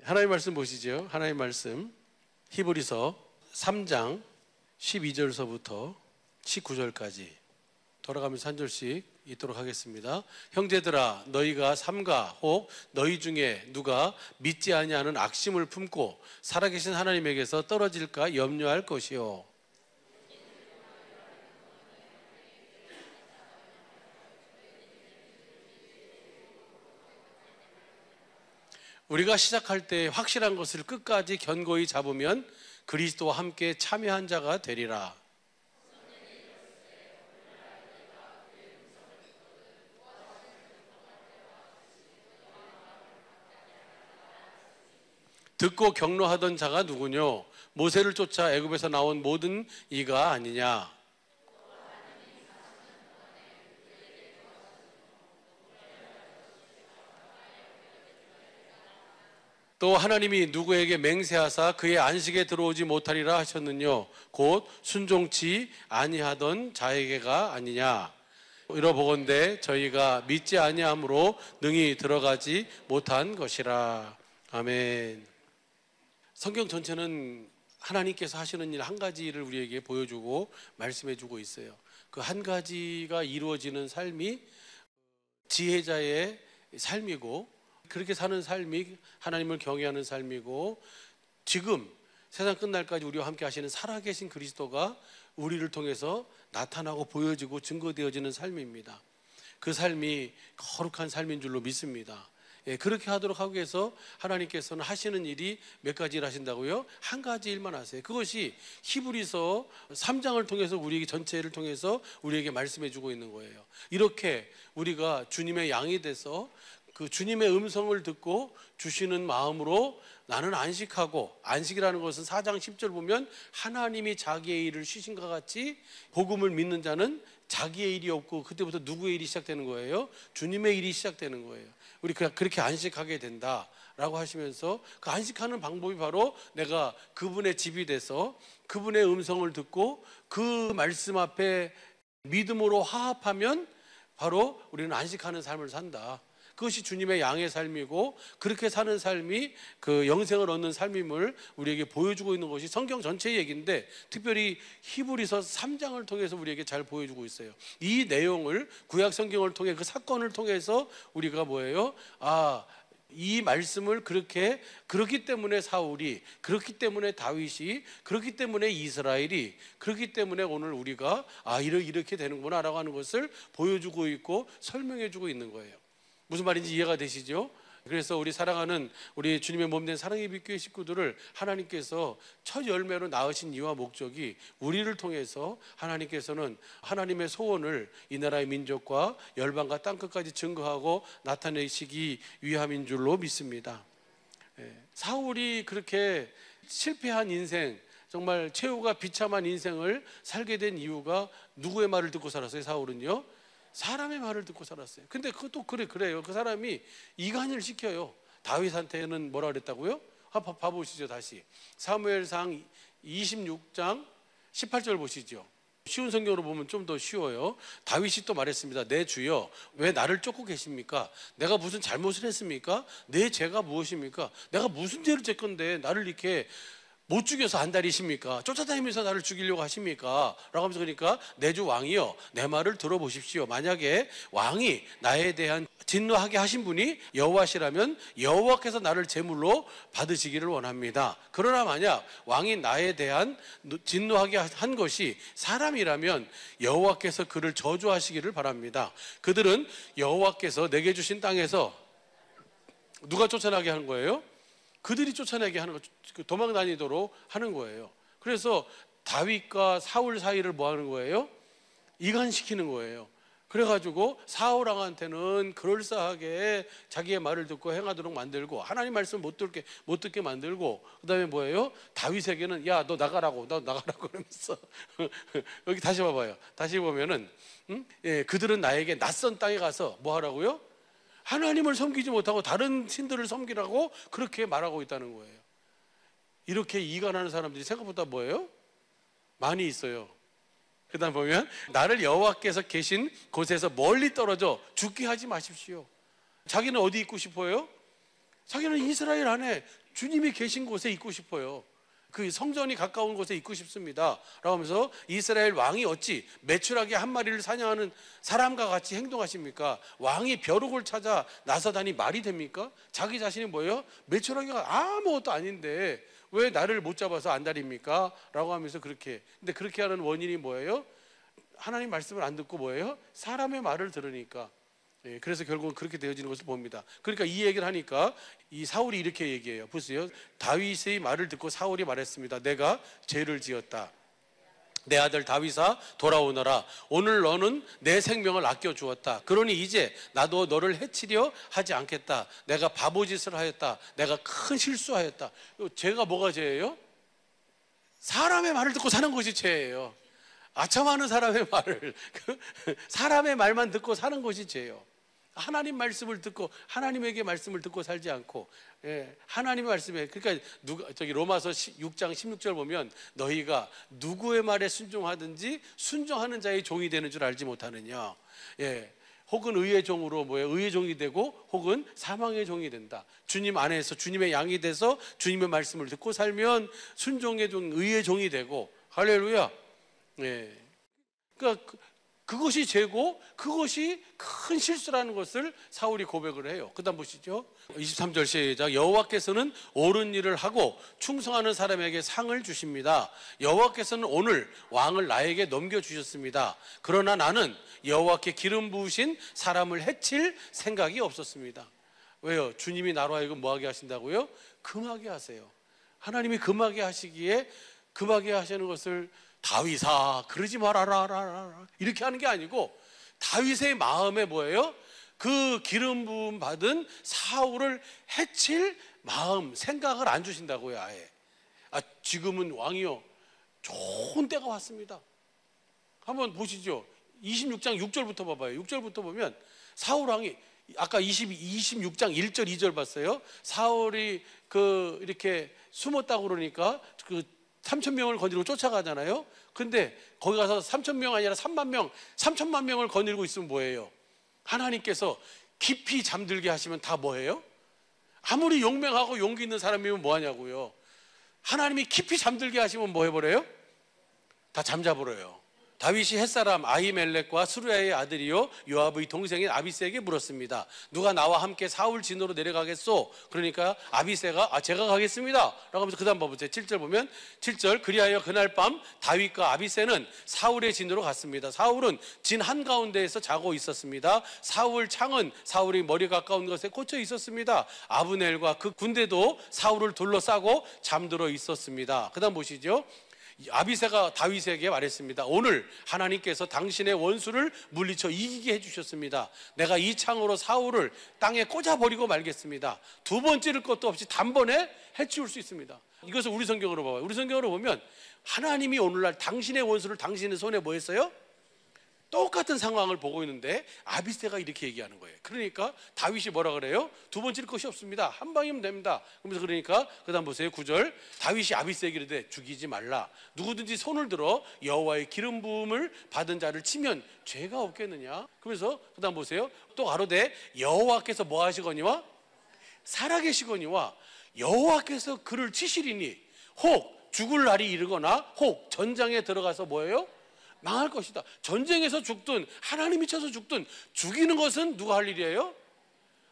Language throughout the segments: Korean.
하나님 말씀 보시죠. 하나님 말씀 히브리서 3장 12절서부터 19절까지 돌아가면서 한 절씩 읽도록 하겠습니다. 형제들아, 너희가 삼가 혹 너희 중에 누가 믿지 아니하는 악심을 품고 살아계신 하나님에게서 떨어질까 염려할 것이요. 우리가 시작할 때 확실한 것을 끝까지 견고히 잡으면 그리스도와 함께 참여한 자가 되리라. 듣고 격노하던 자가 누구뇨? 모세를 쫓아 애굽에서 나온 모든 이가 아니냐? 또 하나님이 누구에게 맹세하사 그의 안식에 들어오지 못하리라 하셨느뇨? 곧 순종치 아니하던 자에게가 아니냐? 이러보건대 저희가 믿지 아니함으로 능히 들어가지 못한 것이라. 아멘. 성경 전체는 하나님께서 하시는 일 한 가지를 우리에게 보여주고 말씀해주고 있어요. 그 한 가지가 이루어지는 삶이 지혜자의 삶이고, 그렇게 사는 삶이 하나님을 경외하는 삶이고, 지금 세상 끝날까지 우리와 함께 하시는 살아계신 그리스도가 우리를 통해서 나타나고 보여지고 증거되어지는 삶입니다. 그 삶이 거룩한 삶인 줄로 믿습니다. 그렇게 하도록 하기 위해서 하나님께서는 하시는 일이 몇 가지 일 하신다고요? 한 가지 일만 하세요. 그것이 히브리서 3장을 통해서 우리에게 전체를 통해서 우리에게 말씀해 주고 있는 거예요. 이렇게 우리가 주님의 양이 돼서 그 주님의 음성을 듣고 주시는 마음으로 나는 안식하고, 안식이라는 것은 4장 10절 보면 하나님이 자기의 일을 쉬신과 같이 복음을 믿는 자는 자기의 일이 없고, 그때부터 누구의 일이 시작되는 거예요? 주님의 일이 시작되는 거예요. 우리 그렇게 안식하게 된다라고 하시면서 그 안식하는 방법이 바로 내가 그분의 집이 돼서 그분의 음성을 듣고 그 말씀 앞에 믿음으로 화합하면 바로 우리는 안식하는 삶을 산다. 그것이 주님의 양의 삶이고, 그렇게 사는 삶이 그 영생을 얻는 삶임을 우리에게 보여주고 있는 것이 성경 전체의 얘기인데, 특별히 히브리서 3장을 통해서 우리에게 잘 보여주고 있어요. 이 내용을 구약 성경을 통해 그 사건을 통해서 우리가 뭐예요? 이 말씀을 그렇기 때문에 사울이, 그렇기 때문에 다윗이, 그렇기 때문에 이스라엘이, 그렇기 때문에 오늘 우리가 이렇게 되는구나 라고 하는 것을 보여주고 있고 설명해 주고 있는 거예요. 무슨 말인지 이해가 되시죠? 그래서 우리 사랑하는 우리 주님의 몸된 사랑의 빛교회 식구들을 하나님께서 첫 열매로 낳으신 이유와 목적이 우리를 통해서 하나님께서는 하나님의 소원을 이 나라의 민족과 열방과 땅끝까지 증거하고 나타내시기 위함인 줄로 믿습니다. 사울이 그렇게 실패한 인생, 정말 최후가 비참한 인생을 살게 된 이유가 누구의 말을 듣고 살았어요? 사울은요? 사람의 말을 듣고 살았어요. 근데 그것도 그래요. 그 사람이 이간을 시켜요. 다윗한테는 뭐라 그랬다고요? 봐보시죠. 다시 사무엘상 26장 18절 보시죠. 쉬운 성경으로 보면 좀 더 쉬워요. 다윗이 또 말했습니다. 내 주여, 왜 나를 쫓고 계십니까? 내가 무슨 잘못을 했습니까? 내 죄가 무엇입니까? 내가 무슨 죄를 졌건데 나를 이렇게 못 죽여서 안달이십니까? 쫓아다니면서 나를 죽이려고 하십니까? 라고 하면서, 그러니까 내 주 왕이여, 내 말을 들어보십시오. 만약에 왕이 나에 대한 진노하게 하신 분이 여호와시라면 여호와께서 나를 제물로 받으시기를 원합니다. 그러나 만약 왕이 나에 대한 진노하게 한 것이 사람이라면 여호와께서 그를 저주하시기를 바랍니다. 그들은 여호와께서 내게 주신 땅에서 누가 쫓아나게 하는 거예요? 그들이 쫓아내게 하는 거, 도망 다니도록 하는 거예요. 그래서 다윗과 사울 사이를 뭐 하는 거예요? 이간시키는 거예요. 그래가지고 사울 왕한테는 그럴싸하게 자기의 말을 듣고 행하도록 만들고, 하나님 말씀 못 듣게 만들고, 그 다음에 뭐예요? 다윗에게는 야, 너 나가라고 그러면서 여기 다시 봐봐요. 다시 보면은 그들은 나에게 낯선 땅에 가서 뭐 하라고요? 하나님을 섬기지 못하고 다른 신들을 섬기라고 그렇게 말하고 있다는 거예요. 이렇게 이간하는 사람들이 생각보다 뭐예요? 많이 있어요. 그 다음 보면 나를 여호와께서 계신 곳에서 멀리 떨어져 죽게 하지 마십시오. 자기는 어디 있고 싶어요? 자기는 이스라엘 안에 주님이 계신 곳에 있고 싶어요. 그 성전이 가까운 곳에 있고 싶습니다 라고 하면서 이스라엘 왕이 어찌 매출하게 한 마리를 사냥하는 사람과 같이 행동하십니까? 왕이 벼룩을 찾아 나서다니 말이 됩니까? 자기 자신이 뭐예요? 매출하기가 아무것도 아닌데 왜 나를 못 잡아서 안달입니까? 라고 하면서 근데 그렇게 하는 원인이 뭐예요? 하나님 말씀을 안 듣고 뭐예요? 사람의 말을 들으니까. 그래서 결국은 그렇게 되어지는 것을 봅니다. 그러니까 이 얘기를 하니까 이 사울이 이렇게 얘기해요. 보세요. 다윗의 말을 듣고 사울이 말했습니다. 내가 죄를 지었다. 내 아들 다윗아 돌아오너라. 오늘 너는 내 생명을 아껴 주었다. 그러니 이제 나도 너를 해치려 하지 않겠다. 내가 바보짓을 하였다. 내가 큰 실수하였다. 죄가 뭐가 죄예요? 사람의 말을 듣고 사는 것이 죄예요. 아첨하는 사람의 말을 사람의 말만 듣고 사는 것이 죄예요. 하나님 말씀을 듣고 하나님에게 말씀을 듣고 살지 않고 하나님의 말씀에 그러니까 로마서 6장 16절 보면 너희가 누구의 말에 순종하든지 순종하는 자의 종이 되는 줄 알지 못하느냐. 혹은 의의 종으로 의의 종이 되고 혹은 사망의 종이 된다. 주님 안에서 주님의 양이 돼서 주님의 말씀을 듣고 살면 순종의 종, 의의 종이 되고 할렐루야. 그러니까 그것이 죄고 그것이 큰 실수라는 것을 사울이 고백을 해요. 그 다음 보시죠. 23절 시작. 여호와께서는 옳은 일을 하고 충성하는 사람에게 상을 주십니다. 여호와께서는 오늘 왕을 나에게 넘겨주셨습니다. 그러나 나는 여호와께 기름 부으신 사람을 해칠 생각이 없었습니다. 왜요? 주님이 나로 하여금 뭐하게 하신다고요? 금하게 하세요. 하나님이 금하게 하시기에 금하게 하시는 것을 다윗아 그러지 말아라 이렇게 하는 게 아니고 다윗의 마음에 뭐예요? 그 기름 부음 받은 사울을 해칠 마음 생각을 안 주신다고요. 아예 지금은 왕이요 좋은 때가 왔습니다. 한번 보시죠. 26장 6절부터 봐봐요. 6절부터 보면 사울 왕이 아까 26장 1절 2절 봤어요. 사울이 이렇게 숨었다고 그러니까 3,000명을 거느리고 쫓아가잖아요. 근데 거기 가서 3,000명 아니라 3만 명, 3천만 명을 거느리고 있으면 뭐예요? 하나님께서 깊이 잠들게 하시면 다 뭐예요? 아무리 용맹하고 용기 있는 사람이면 뭐하냐고요. 하나님이 깊이 잠들게 하시면 뭐 해버려요? 다 잠자버려요. 다윗이 햇사람 아히멜렉과 수르야의 아들이요 요압의 동생인 아비새에게 물었습니다. 누가 나와 함께 사울 진으로 내려가겠소? 그러니까 아비새가 제가 가겠습니다 라고 하면서 그 다음 봐보세요. 7절 보면 7절 그리하여 그날 밤 다윗과 아비새는 사울의 진으로 갔습니다. 사울은 진 한가운데에서 자고 있었습니다. 사울 창은 사울이 머리 가까운 것에 꽂혀 있었습니다. 아브넬과 그 군대도 사울을 둘러싸고 잠들어 있었습니다. 그 다음 보시죠. 아비새가 다윗에게 말했습니다. 오늘 하나님께서 당신의 원수를 물리쳐 이기게 해주셨습니다. 내가 이 창으로 사울을 땅에 꽂아버리고 말겠습니다. 두 번 찌를 것도 없이 단번에 해치울 수 있습니다. 이것을 우리 성경으로 봐봐요. 우리 성경으로 보면 하나님이 오늘날 당신의 원수를 당신의 손에 뭐 했어요? 똑같은 상황을 보고 있는데 아비새가 이렇게 얘기하는 거예요. 그러니까 다윗이 뭐라 그래요? 두 번 찔 것이 없습니다. 한 방이면 됩니다. 그러면서 그러니까 그 다음 보세요. 9절 다윗이 아비새에게 이르되 죽이지 말라. 누구든지 손을 들어 여호와의 기름 부음을 받은 자를 치면 죄가 없겠느냐. 그러면서 그 다음 보세요. 또 가로되 여호와께서 뭐 하시거니와 살아계시거니와 여호와께서 그를 치시리니 혹 죽을 날이 이르거나 혹 전장에 들어가서 뭐예요? 망할 것이다. 전쟁에서 죽든 하나님이 쳐서 죽든 죽이는 것은 누가 할 일이에요?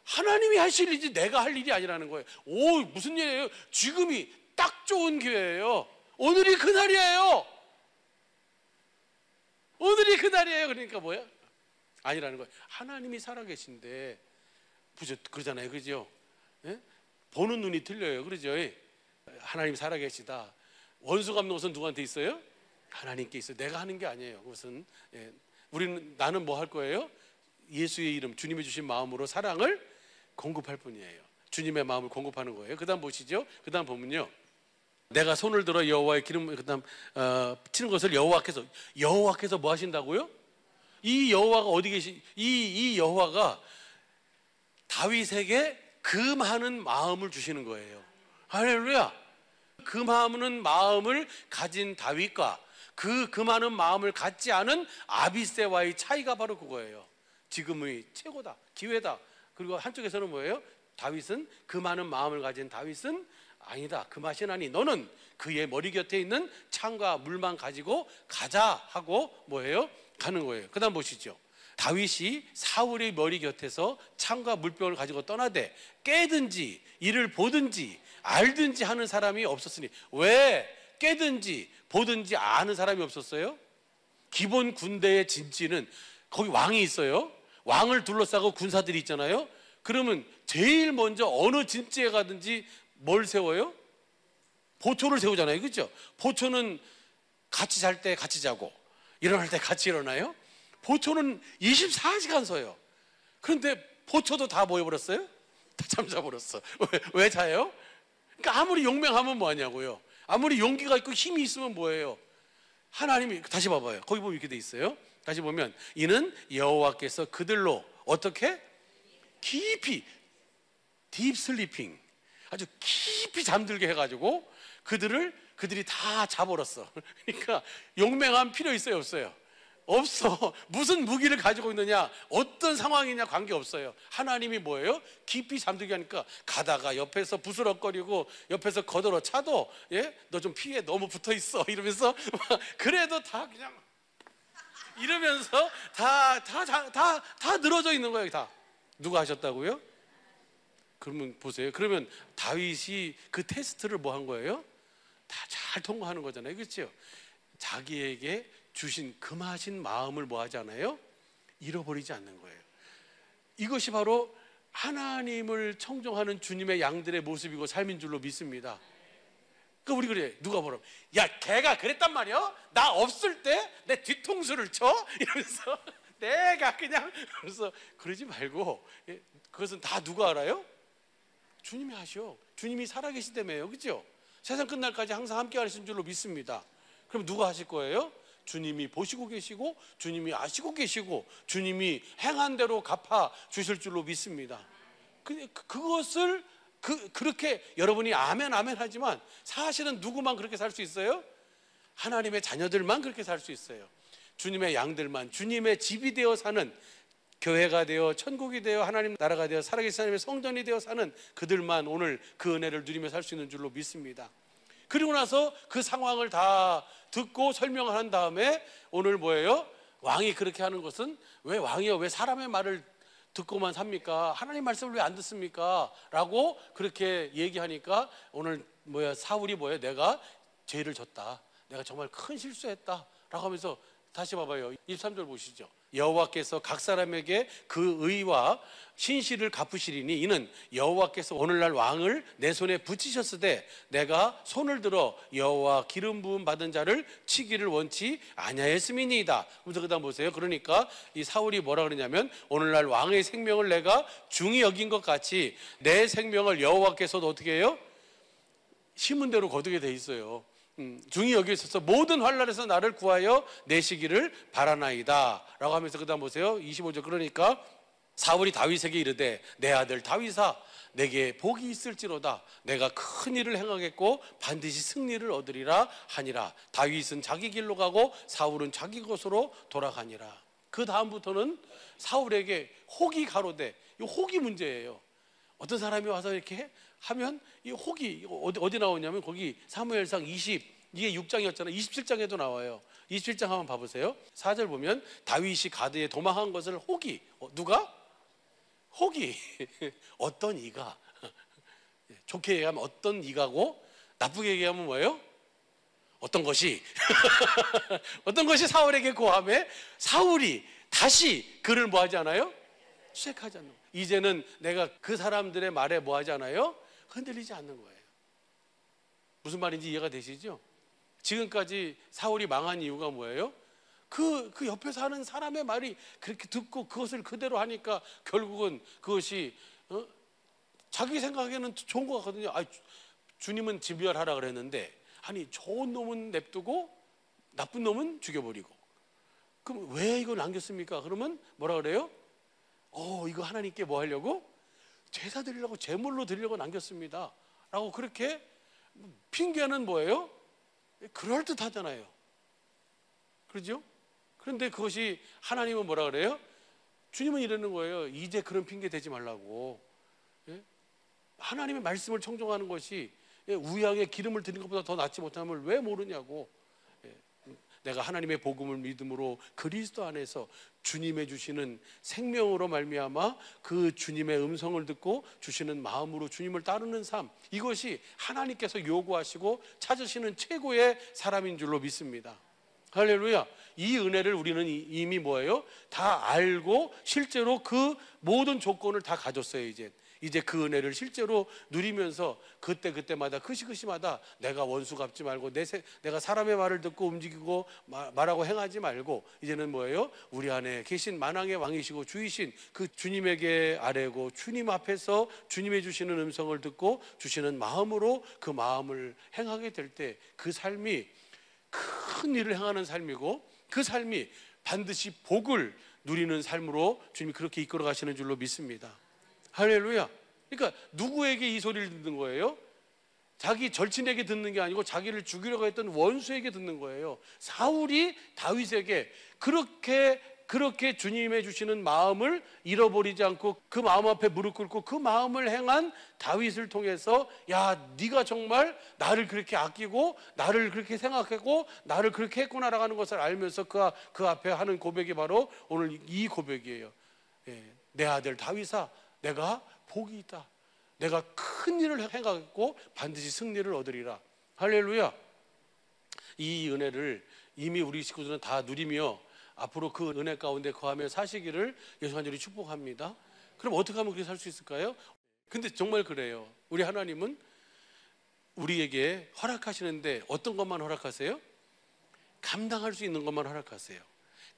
하나님이 하실 일이지 내가 할 일이 아니라는 거예요. 오, 무슨 일이에요? 지금이 딱 좋은 기회예요. 오늘이 그날이에요. 오늘이 그날이에요. 그러니까 뭐야? 아니라는 거예요. 하나님이 살아계신데 그러잖아요. 그죠? 예? 보는 눈이 틀려요. 그러죠? 하나님 살아계시다. 원수 갚는 것은 누구한테 있어요? 하나님께 있어요. 내가 하는 게 아니에요. 그것은 나는 뭐 할 거예요? 예수의 이름 주님이 주신 마음으로 사랑을 공급할 뿐이에요. 주님의 마음을 공급하는 거예요. 그 다음 보시죠. 그 다음 보면요 내가 손을 들어 여호와의 기름 그 다음 치는 것을 여호와께서 뭐 하신다고요? 이 여호와가 어디 이 여호와가 다윗에게 금하는 마음을 주시는 거예요. 할렐루야. 금하는 마음을 가진 다윗과 금하는 마음을 갖지 않은 아비새와의 차이가 바로 그거예요. 지금의 최고다, 기회다. 그리고 한쪽에서는 뭐예요? 다윗은 금하는 마음을 가진 다윗은 아니다, 그 맛이 나니 너는 그의 머리 곁에 있는 창과 물만 가지고 가자 하고 뭐예요? 가는 거예요. 그 다음 보시죠. 다윗이 사울의 머리 곁에서 창과 물병을 가지고 떠나되 깨든지 이를 보든지 알든지 하는 사람이 없었으니. 왜 깨든지 보든지 아는 사람이 없었어요? 기본 군대의 진지는 거기 왕이 있어요. 왕을 둘러싸고 군사들이 있잖아요. 그러면 제일 먼저 어느 진지에 가든지 뭘 세워요? 보초를 세우잖아요. 그렇죠? 보초는 같이 잘 때 같이 자고 일어날 때 같이 일어나요. 보초는 24시간 서요. 그런데 보초도 다 모여버렸어요? 다 잠자버렸어. 왜 자요? 그러니까 아무리 용맹하면 뭐하냐고요. 아무리 용기가 있고 힘이 있으면 뭐예요? 하나님이, 다시 봐봐요. 거기 보면 이렇게 돼 있어요. 다시 보면 이는 여호와께서 그들로 어떻게? 깊이 딥 슬리핑, 아주 깊이 잠들게 해가지고 그들이 다 자버렸어. 그러니까 용맹함 필요 있어요, 없어요? 없어. 무슨 무기를 가지고 있느냐, 어떤 상황이냐 관계없어요. 하나님이 뭐예요? 깊이 잠들게 하니까 가다가 옆에서 부스럭거리고 옆에서 거들어 차도, 예? 너 좀 피해, 너무 붙어있어 이러면서 그래도 다 그냥 이러면서 다 늘어져 있는 거예요. 다 누가 하셨다고요? 그러면 보세요. 그러면 다윗이 그 테스트를 뭐 한 거예요? 다 잘 통과하는 거잖아요. 그렇죠? 자기에게 주신 금하신 마음을 뭐 하잖아요? 잃어버리지 않는 거예요. 이것이 바로 하나님을 청종하는 주님의 양들의 모습이고 삶인 줄로 믿습니다. 그러니까 우리 그래, 누가 뭐라고, 야 걔가 그랬단 말이야? 나 없을 때 내 뒤통수를 쳐? 이러면서 내가 그냥, 그래서 그러지 말고, 그것은 다 누가 알아요? 주님이 하셔. 주님이 살아계시다며요. 그렇죠? 세상 끝날까지 항상 함께 하신 줄로 믿습니다. 그럼 누가 하실 거예요? 주님이 보시고 계시고 주님이 아시고 계시고 주님이 행한 대로 갚아 주실 줄로 믿습니다. 그것을 그렇게 여러분이 아멘 아멘 하지만 사실은 누구만 그렇게 살 수 있어요? 하나님의 자녀들만 그렇게 살 수 있어요. 주님의 양들만, 주님의 집이 되어 사는, 교회가 되어 천국이 되어 하나님 나라가 되어 살아계신 하나님의 성전이 되어 사는 그들만 오늘 그 은혜를 누리며 살 수 있는 줄로 믿습니다. 그리고 나서 그 상황을 다 듣고 설명을 한 다음에 오늘 뭐예요? 왕이 그렇게 하는 것은, 왜 왕이요? 왜 사람의 말을 듣고만 삽니까? 하나님 말씀을 왜 안 듣습니까? 라고 그렇게 얘기하니까 오늘 사울이 내가 죄를 졌다, 내가 정말 큰 실수했다 라고 하면서, 다시 봐봐요. 23절 보시죠. 여호와께서 각 사람에게 그 의와 신실을 갚으시리니 이는 여호와께서 오늘날 왕을 내 손에 붙이셨으되 내가 손을 들어 여호와 기름 부음 받은 자를 치기를 원치 아니하였음이니이다. 그래서 그다음 보세요. 그러니까 이 사울이 뭐라 그러냐면, 오늘날 왕의 생명을 내가 중히 여긴 것 같이 내 생명을 여호와께서도 어떻게 해요? 심은 대로 거두게 돼 있어요. 중히 여기 있어서 모든 환난에서 나를 구하여 내시기를 바라나이다 라고 하면서 그 다음 보세요. 25절. 그러니까 사울이 다윗에게 이르되 내 아들 다윗아, 내게 복이 있을지로다. 내가 큰 일을 행하겠고 반드시 승리를 얻으리라 하니라. 다윗은 자기 길로 가고 사울은 자기 곳으로 돌아가니라. 그 다음부터는 사울에게 혹이 가로되, 이 혹이 문제예요. 어떤 사람이 와서 이렇게 하면 이 혹이 어디 나오냐면, 거기 사무엘상 이게 6장이었잖아요. 27장에도 나와요. 27장 한번 봐보세요. 4절 보면 다윗이 가드에 도망한 것을 혹이, 누가? 혹이 어떤 이가, 좋게 얘기하면 어떤 이가고, 나쁘게 얘기하면 뭐예요? 어떤 것이 어떤 것이 사울에게 고함해 사울이 다시 그를 뭐 하지 않아요? 수색하지 않는 거예요. 이제는 내가 그 사람들의 말에 뭐 하지 않아요? 흔들리지 않는 거예요. 무슨 말인지 이해가 되시죠? 지금까지 사울이 망한 이유가 뭐예요? 그 옆에서 하는 사람의 말이 그렇게 듣고 그것을 그대로 하니까 결국은 그것이 자기 생각에는 좋은 것 같거든요. 주님은 진멸하라 그랬는데, 아니 좋은 놈은 냅두고 나쁜 놈은 죽여버리고, 그럼 왜 이걸 남겼습니까? 그러면 뭐라 그래요? 이거 하나님께 뭐 하려고? 제사 드리려고, 제물로 드리려고 남겼습니다 라고 그렇게 핑계는 뭐예요? 그럴듯하잖아요. 그렇죠? 그런데 그것이, 하나님은 뭐라 그래요? 주님은 이러는 거예요. 이제 그런 핑계 대지 말라고. 예? 하나님의 말씀을 청종하는 것이 우양에 기름을 드리는 것보다 더 낫지 못함을 왜 모르냐고. 내가 하나님의 복음을 믿음으로 그리스도 안에서 주님의 주시는 생명으로 말미암아 그 주님의 음성을 듣고 주시는 마음으로 주님을 따르는 삶, 이것이 하나님께서 요구하시고 찾으시는 최고의 사람인 줄로 믿습니다. 할렐루야. 이 은혜를 우리는 이미 뭐예요? 다 알고 실제로 그 모든 조건을 다 가졌어요. 이제 그 은혜를 실제로 누리면서 그때마다 그 시마다 내가 원수 갚지 말고 내가 사람의 말을 듣고 움직이고 말하고 행하지 말고, 이제는 뭐예요? 우리 안에 계신 만왕의 왕이시고 주이신 그 주님에게 아뢰고 주님 앞에서 주님의 주시는 음성을 듣고 주시는 마음으로 그 마음을 행하게 될 때 그 삶이 큰 일을 행하는 삶이고, 그 삶이 반드시 복을 누리는 삶으로 주님이 그렇게 이끌어 가시는 줄로 믿습니다. 할렐루야. 그러니까 누구에게 이 소리를 듣는 거예요? 자기 절친에게 듣는 게 아니고 자기를 죽이려고 했던 원수에게 듣는 거예요. 사울이 다윗에게 그렇게 주님의 주시는 마음을 잃어버리지 않고 그 마음 앞에 무릎 꿇고 그 마음을 행한 다윗을 통해서, 야, 네가 정말 나를 그렇게 아끼고 나를 그렇게 생각하고 나를 그렇게 했구나라고 하는 것을 알면서 그 앞에 하는 고백이 바로 오늘 이 고백이에요. 내 아들 다윗아, 내가 복이 있다. 내가 큰 일을 행하고 반드시 승리를 얻으리라. 할렐루야. 이 은혜를 이미 우리 식구들은 다 누리며 앞으로 그 은혜 가운데 거하며 사시기를 예수 간절히 축복합니다. 그럼 어떻게 하면 그렇게 살 수 있을까요? 근데 정말 그래요. 우리 하나님은 우리에게 허락하시는데 어떤 것만 허락하세요? 감당할 수 있는 것만 허락하세요.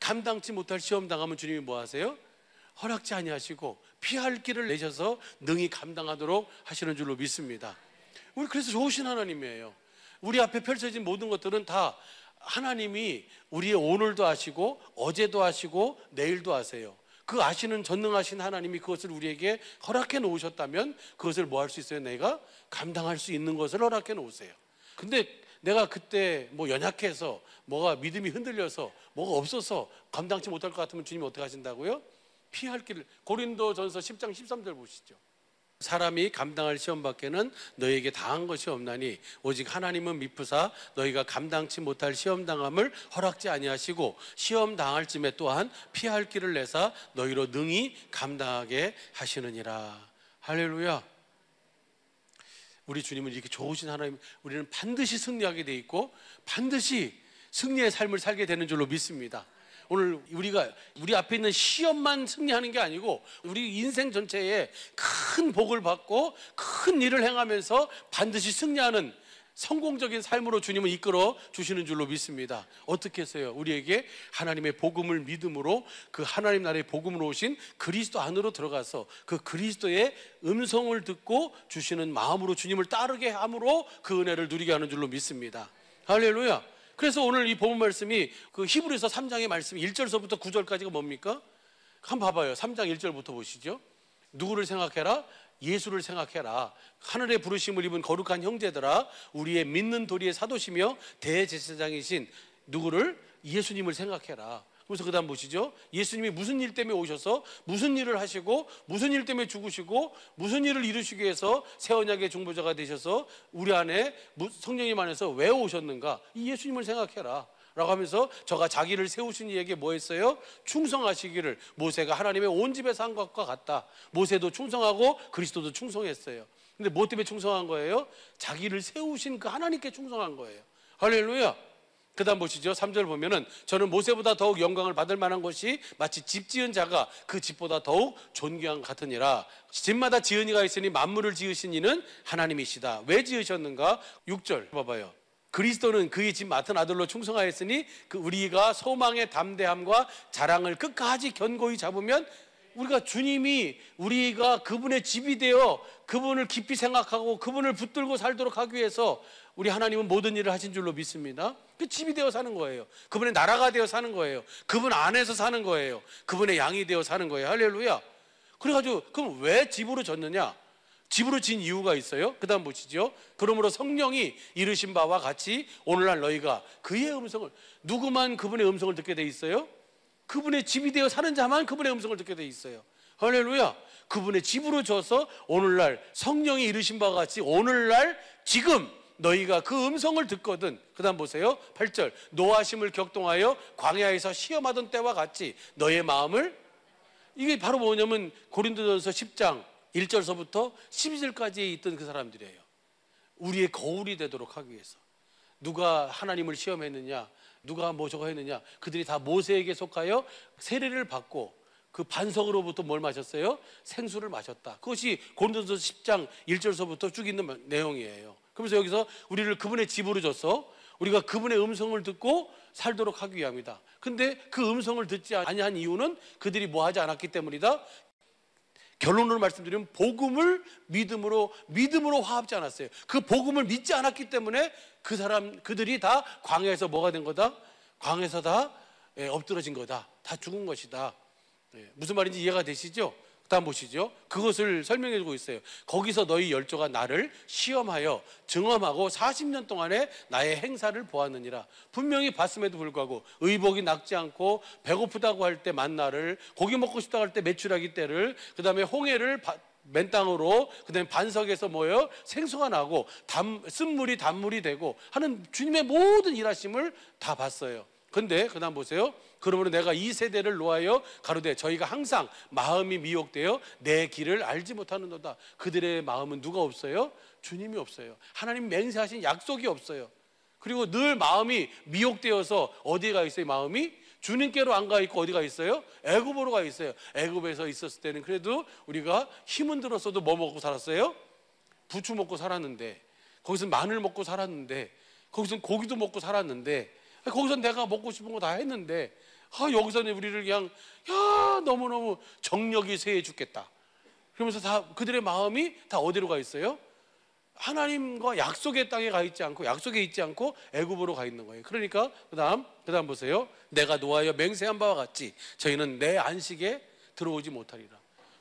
감당치 못할 시험 당하면 주님이 뭐 하세요? 허락지 아니하시고 피할 길을 내셔서 능히 감당하도록 하시는 줄로 믿습니다. 우리 그래서 좋으신 하나님이에요. 우리 앞에 펼쳐진 모든 것들은 다 하나님이 우리의 오늘도 아시고 어제도 아시고 내일도 아세요. 그 아시는 전능하신 하나님이 그것을 우리에게 허락해 놓으셨다면 그것을 뭐 할 수 있어요? 내가 감당할 수 있는 것을 허락해 놓으세요. 근데 내가 그때 뭐 연약해서 뭐가 믿음이 흔들려서 뭐가 없어서 감당치 못할 것 같으면 주님이 어떻게 하신다고요? 피할 길을. 고린도전서 10장 13절 보시죠. 사람이 감당할 시험 밖에는 너희에게 당한 것이 없나니 오직 하나님은 미쁘사 너희가 감당치 못할 시험 당함을 허락지 아니하시고 시험 당할 쯤에 또한 피할 길을 내사 너희로 능히 감당하게 하시느니라. 할렐루야. 우리 주님은 이렇게 좋으신 하나님, 우리는 반드시 승리하게 돼 있고 반드시 승리의 삶을 살게 되는 줄로 믿습니다. 오늘 우리 앞에 있는 시험만 승리하는 게 아니고 우리 인생 전체에 큰 복을 받고 큰 일을 행하면서 반드시 승리하는 성공적인 삶으로 주님은 이끌어 주시는 줄로 믿습니다. 어떻게 했어요? 우리에게 하나님의 복음을 믿음으로 그 하나님 나라의 복음으로 오신 그리스도 안으로 들어가서 그 그리스도의 음성을 듣고 주시는 마음으로 주님을 따르게 함으로 그 은혜를 누리게 하는 줄로 믿습니다. 할렐루야. 그래서 오늘 이 본문 말씀이 그 히브리서 3장의 말씀이 1절서부터 9절까지가 뭡니까? 한번 봐봐요. 3장 1절부터 보시죠. 누구를 생각해라? 예수를 생각해라. 하늘의 부르심을 입은 거룩한 형제들아, 우리의 믿는 도리의 사도시며 대제사장이신 누구를? 예수님을 생각해라. 그래서 그 다음 보시죠. 예수님이 무슨 일 때문에 오셔서 무슨 일을 하시고 무슨 일 때문에 죽으시고 무슨 일을 이루시기 위해서 새 언약의 중보자가 되셔서 우리 안에 성령님 안에서 왜 오셨는가? 이 예수님을 생각해라 라고 하면서 저가 자기를 세우신 이에게 뭐 했어요? 충성하시기를. 모세가 하나님의 온 집에서 한 것과 같다. 모세도 충성하고 그리스도도 충성했어요. 근데 뭐 때문에 충성한 거예요? 자기를 세우신 그 하나님께 충성한 거예요. 할렐루야. 그 다음 보시죠. 3절 보면은 저는 모세보다 더욱 영광을 받을 만한 것이 마치 집 지은 자가 그 집보다 더욱 존귀한 것 같으니라. 집마다 지은 이가 있으니 만물을 지으신 이는 하나님이시다. 왜 지으셨는가? 6절 봐봐요. 그리스도는 그의 집 맡은 아들로 충성하였으니 그 우리가 소망의 담대함과 자랑을 끝까지 견고히 잡으면 우리가 우리가 그분의 집이 되어 그분을 깊이 생각하고 그분을 붙들고 살도록 하기 위해서 우리 하나님은 모든 일을 하신 줄로 믿습니다. 그 집이 되어 사는 거예요. 그분의 나라가 되어 사는 거예요. 그분 안에서 사는 거예요. 그분의 양이 되어 사는 거예요. 할렐루야. 그래가지고 그럼 왜 집으로 졌느냐? 집으로 진 이유가 있어요. 그 다음 보시죠. 그러므로 성령이 이르신 바와 같이 오늘날 너희가 그의 음성을, 누구만 그분의 음성을 듣게 돼 있어요? 그분의 집이 되어 사는 자만 그분의 음성을 듣게 돼 있어요. 할렐루야. 그분의 집으로 줘서 오늘날 성령이 이르신 바와 같이 오늘날 지금 너희가 그 음성을 듣거든. 그 다음 보세요. 8절 노하심을 격동하여 광야에서 시험하던 때와 같이 너의 마음을, 이게 바로 뭐냐면 고린도전서 10장 1절서부터 12절까지 있던 그 사람들이에요. 우리의 거울이 되도록 하기 위해서. 누가 하나님을 시험했느냐, 누가 뭐 저거 했느냐, 그들이 다 모세에게 속하여 세례를 받고 그 반석으로부터 뭘 마셨어요? 생수를 마셨다. 그것이 고린도전서 10장 1절서부터 쭉 있는 내용이에요. 그래서 여기서 우리를 그분의 집으로 줬어. 우리가 그분의 음성을 듣고 살도록 하기 위함이다. 근데 그 음성을 듣지 아니한 이유는 그들이 뭐 하지 않았기 때문이다. 결론으로 말씀드리면 복음을 믿음으로 화합지 않았어요. 그 복음을 믿지 않았기 때문에 그들이 다 광야에서 뭐가 된 거다? 광야에서 다 엎드러진 거다. 다 죽은 것이다. 무슨 말인지 이해가 되시죠? 다음 보시죠. 그것을 설명해 주고 있어요. 거기서 너희 열조가 나를 시험하여 증험하고 40년 동안에 나의 행사를 보았느니라. 분명히 봤음에도 불구하고 의복이 낙지 않고 배고프다고 할 때 만나를, 고기 먹고 싶다고 할 때 메추라기 때를, 그 다음에 홍해를 맨 땅으로, 그 다음에 반석에서 뭐예요? 생수가 나고 쓴물이 단물이 되고 하는 주님의 모든 일하심을 다 봤어요. 근데 그 다음 보세요. 그러므로 내가 이 세대를 노하여 가로되 저희가 항상 마음이 미혹되어 내 길을 알지 못하는도다. 그들의 마음은 누가 없어요? 주님이 없어요. 하나님 맹세하신 약속이 없어요. 그리고 늘 마음이 미혹되어서 어디에 가 있어요? 마음이 주님께로 안 가 있고 어디 가 있어요? 애굽으로 가 있어요. 애굽에서 있었을 때는 그래도 우리가 힘은 들었어도 뭐 먹고 살았어요? 부추 먹고 살았는데, 거기서 마늘 먹고 살았는데, 거기서 고기도 먹고 살았는데, 거기서 내가 먹고 싶은 거 다 했는데, 여기서는 우리를 그냥 너무너무 정력이 쇠해 죽겠다. 그러면서 다 그들의 마음이 다 어디로 가 있어요? 하나님과 약속의 땅에 가 있지 않고, 약속에 있지 않고 애굽으로 가 있는 거예요. 그러니까 그다음 보세요. 내가 노하여 맹세한 바와 같이 저희는 내 안식에 들어오지 못하리라.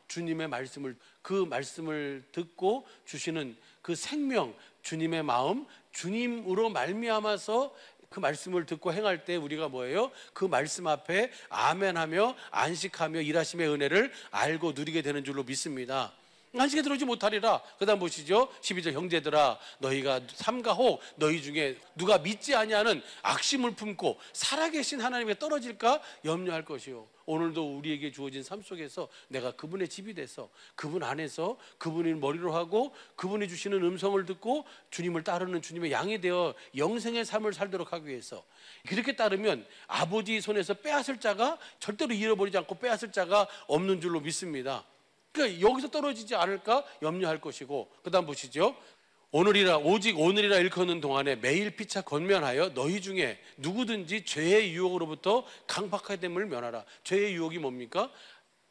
주님의 말씀을, 그 말씀을 듣고 주시는 그 생명, 주님의 마음, 주님으로 말미암아서 그 말씀을 듣고 행할 때 우리가 뭐예요? 그 말씀 앞에 아멘하며 안식하며 일하심의 은혜를 알고 누리게 되는 줄로 믿습니다. 안식에 들어오지 못하리라. 그 다음 보시죠. 12절 형제들아 너희가 삼가 혹 너희 중에 누가 믿지 아니하는 악심을 품고 살아계신 하나님께 떨어질까 염려할 것이요. 오늘도 우리에게 주어진 삶 속에서 내가 그분의 집이 돼서 그분 안에서 그분을 머리로 하고 그분이 주시는 음성을 듣고 주님을 따르는 주님의 양이 되어 영생의 삶을 살도록 하기 위해서, 그렇게 따르면 아버지 손에서 빼앗을 자가 절대로 잃어버리지 않고 빼앗을 자가 없는 줄로 믿습니다. 그러니까 여기서 떨어지지 않을까 염려할 것이고, 그 다음 보시죠. 오직 오늘이라 일컫는 동안에 매일 피차 권면하여 너희 중에 누구든지 죄의 유혹으로부터 강박하게 됨을 면하라. 죄의 유혹이 뭡니까?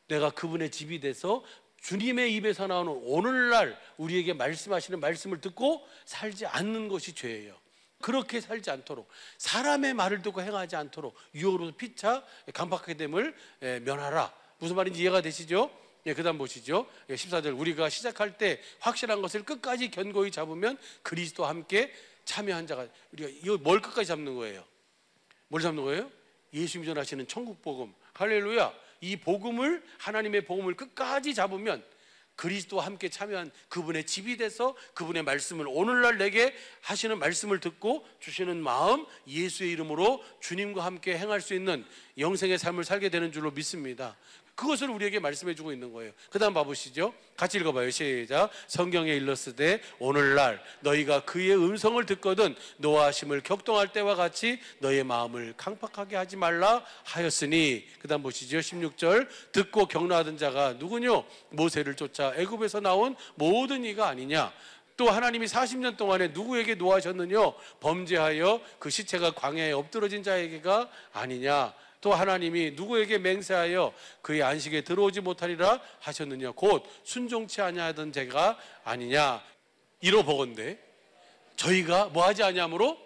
내가 그분의 집이 돼서 주님의 입에서 나오는 오늘날 우리에게 말씀하시는 말씀을 듣고 살지 않는 것이 죄예요. 그렇게 살지 않도록, 사람의 말을 듣고 행하지 않도록 유혹으로부터 피차 강박하게 됨을 면하라. 무슨 말인지 이해가 되시죠? 그 다음 보시죠. 14절 우리가 시작할 때 확실한 것을 끝까지 견고히 잡으면 그리스도와 함께 참여한 자가, 우리가 이거 뭘 끝까지 잡는 거예요? 뭘 잡는 거예요? 예수님이 전하시는 천국 복음, 할렐루야. 이 복음을, 하나님의 복음을 끝까지 잡으면 그리스도와 함께 참여한 그분의 집이 돼서 그분의 말씀을, 오늘날 내게 하시는 말씀을 듣고 주시는 마음, 예수의 이름으로 주님과 함께 행할 수 있는 영생의 삶을 살게 되는 줄로 믿습니다. 그것을 우리에게 말씀해 주고 있는 거예요. 그 다음 봐보시죠. 같이 읽어봐요. 시작. 성경에 일렀으되 오늘날 너희가 그의 음성을 듣거든 노하심을 격동할 때와 같이 너의 마음을 강팍하게 하지 말라 하였으니. 그 다음 보시죠. 16절 듣고 격노하던 자가 누구뇨? 모세를 쫓아 애굽에서 나온 모든 이가 아니냐. 또 하나님이 40년 동안에 누구에게 노하셨느냐? 범죄하여 그 시체가 광야에 엎드러진 자에게가 아니냐. 또 하나님이 누구에게 맹세하여 그의 안식에 들어오지 못하리라 하셨느냐? 곧 순종치 아니하던 자가 아니냐. 이러보건대 저희가 뭐하지 아니하므로?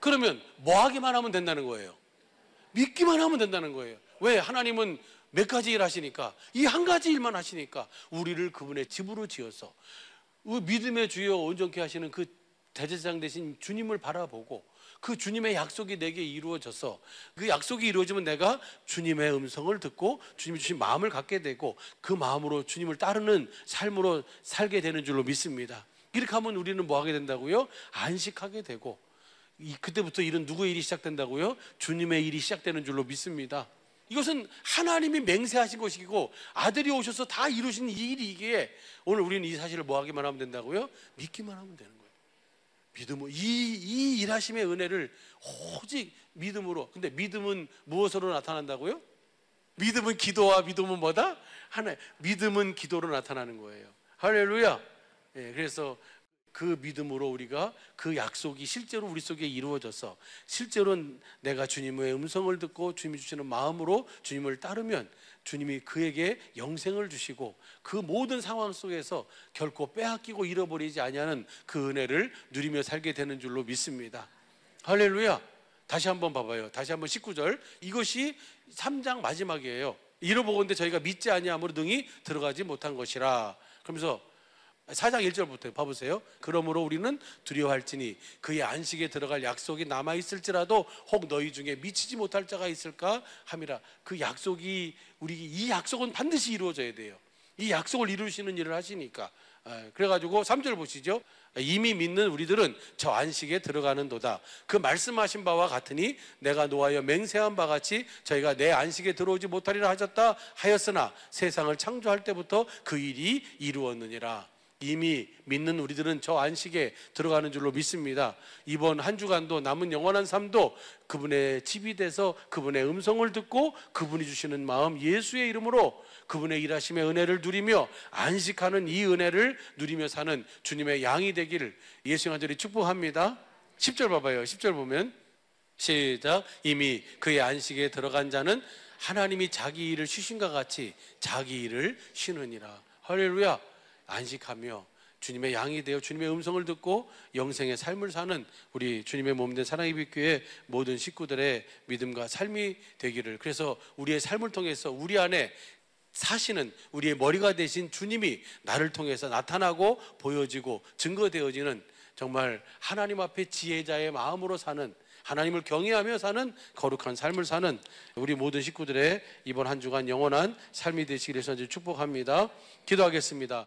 그러면 뭐하기만 하면 된다는 거예요. 믿기만 하면 된다는 거예요. 왜? 하나님은 몇 가지 일 하시니까, 이 한 가지 일만 하시니까 우리를 그분의 집으로 지어서 믿음의 주여 온전케 하시는 그 대제사장 되신 주님을 바라보고 그 주님의 약속이 내게 이루어져서 그 약속이 이루어지면 내가 주님의 음성을 듣고 주님이 주신 마음을 갖게 되고 그 마음으로 주님을 따르는 삶으로 살게 되는 줄로 믿습니다. 이렇게 하면 우리는 뭐 하게 된다고요? 안식하게 되고 그때부터 일은 누구의 일이 시작된다고요? 주님의 일이 시작되는 줄로 믿습니다. 이것은 하나님이 맹세하신 것이고 아들이 오셔서 다 이루신 이 일이기에 오늘 우리는 이 사실을 뭐 하기만 하면 된다고요? 믿기만 하면 되는 거예요. 믿음으로 이 일하심의 은혜를 오직 믿음으로. 근데 믿음은 무엇으로 나타난다고요? 믿음은 기도와 믿음은 뭐다? 하나. 믿음은 기도로 나타나는 거예요. 할렐루야. 그래서 그 믿음으로 우리가 그 약속이 실제로 우리 속에 이루어져서 실제로 내가 주님의 음성을 듣고 주님이 주시는 마음으로 주님을 따르면 주님이 그에게 영생을 주시고 그 모든 상황 속에서 결코 빼앗기고 잃어버리지 아니하는 그 은혜를 누리며 살게 되는 줄로 믿습니다. 할렐루야. 다시 한번 봐봐요. 다시 한번 19절. 이것이 3장 마지막이에요. 이러보건대 저희가 믿지 아니함으로 능히 들어가지 못한 것이라. 그러면서 4장 1절부터 봐보세요. 그러므로 우리는 두려워할지니 그의 안식에 들어갈 약속이 남아있을지라도 혹 너희 중에 미치지 못할 자가 있을까 함이라. 그 약속이 이 약속은 반드시 이루어져야 돼요. 이 약속을 이루시는 일을 하시니까. 그래가지고 3절 보시죠. 이미 믿는 우리들은 저 안식에 들어가는도다. 그 말씀하신 바와 같으니 내가 노하여 맹세한 바 같이 저희가 내 안식에 들어오지 못하리라 하셨다 하였으나 세상을 창조할 때부터 그 일이 이루었느니라. 이미 믿는 우리들은 저 안식에 들어가는 줄로 믿습니다. 이번 한 주간도 남은 영원한 삶도 그분의 집이 돼서 그분의 음성을 듣고 그분이 주시는 마음 예수의 이름으로 그분의 일하심의 은혜를 누리며 안식하는 이 은혜를 누리며 사는 주님의 양이 되기를 예수의 간절히 축복합니다. 10절 봐봐요. 10절 보면 시작. 이미 그의 안식에 들어간 자는 하나님이 자기 일을 쉬신과 같이 자기 일을 쉬느니라. 할렐루야. 안식하며 주님의 양이 되어 주님의 음성을 듣고 영생의 삶을 사는 우리 주님의 몸된 사랑의 빛교회 모든 식구들의 믿음과 삶이 되기를. 그래서 우리의 삶을 통해서 우리 안에 사시는 우리의 머리가 되신 주님이 나를 통해서 나타나고 보여지고 증거되어지는 정말 하나님 앞에 지혜자의 마음으로 사는, 하나님을 경외하며 사는 거룩한 삶을 사는 우리 모든 식구들의 이번 한 주간 영원한 삶이 되시기를 축복합니다. 기도하겠습니다.